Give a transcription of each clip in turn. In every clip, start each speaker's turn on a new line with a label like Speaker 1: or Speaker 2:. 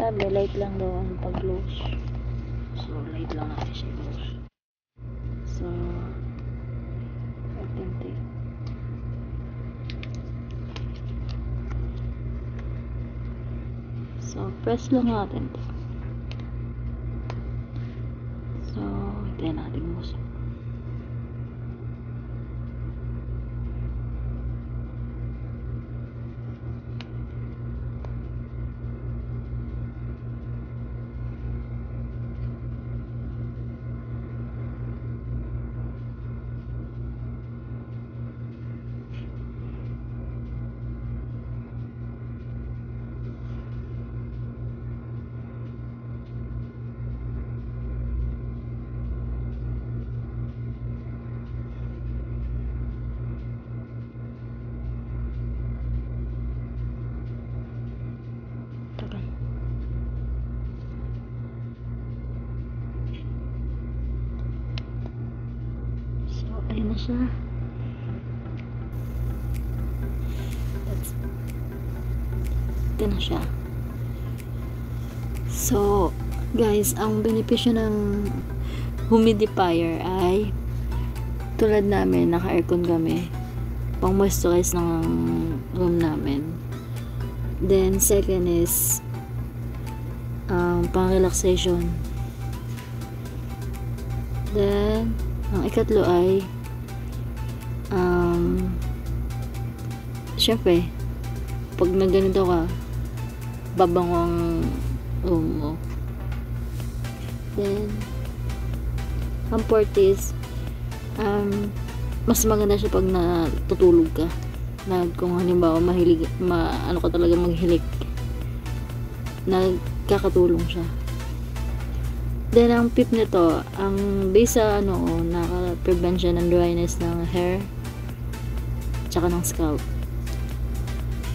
Speaker 1: sabi, light lang daw ang pag-close. So, light lang natin siya i-close. So, authentic. So, press lang natin to. So, hintayin natin umusok. Ayan na siya. Ito na siya. So, guys, ang benepisyo ng humidifier ay tulad namin, naka-aircon kami. Pang moisturize ng room namin. Then, second is pang relaxation. Then, ang ikatlo ay syempre pag nagganito ka, babango ang room mo. Then ang fourth is mas maganda siya pag natutulog ka, na kung halimbawa mahilig, ano ka talaga maghilik, nagkakatulong siya. Then ang fifth nito, ang base sa naka-prevent siya ng dryness ng hair tsaka ng scalp.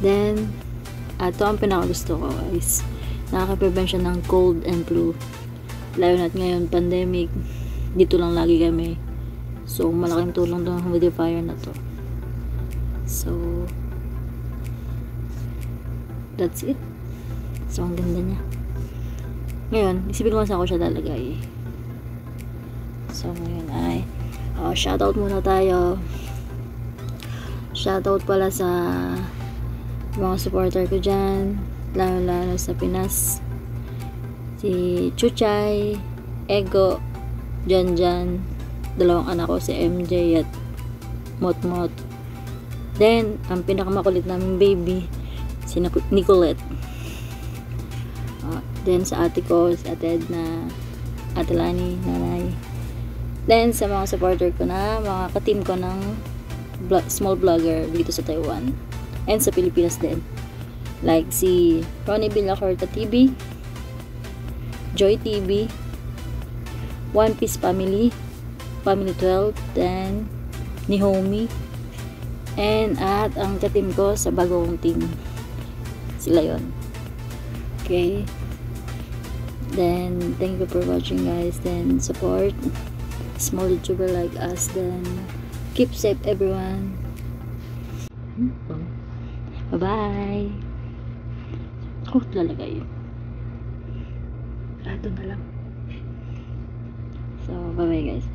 Speaker 1: Then ito ang pinakagusto ko is nakaka-prevent siya ng cold and flu, lalo na't ngayon pandemic, dito lang lagi kami. So malaking tulong ng humidifier na to. So that's it. So ang ganda niya. Ngayon, isipin ko saan ko siya lalagay. So, ngayon ay shoutout muna tayo. Shoutout pala sa mga supporter ko dyan, lalo sa Pinas. Si Chuchay, Ego, Janjan, dalawang anak ko, si MJ at Motmot. Then, ang pinakamakulit naming baby, si Nicolette. Then sa ate ko, si ate Edna, ate Lani, nanay. Then sa mga supporter ko na, mga ka-team ko ng small vlogger dito sa Taiwan and sa Pilipinas din, like si Ronnie Villacorta TV, Joy TV, One Piece Family, Family 12, then ni Homie, and at ang ka-team ko sa bagong team, sila yon. Okay. Then, thank you for watching, guys. Then, support small YouTuber like us. Then, keep safe, everyone. Bye-bye. Ako lalagay yun. Ito na lang. So, bye-bye, guys.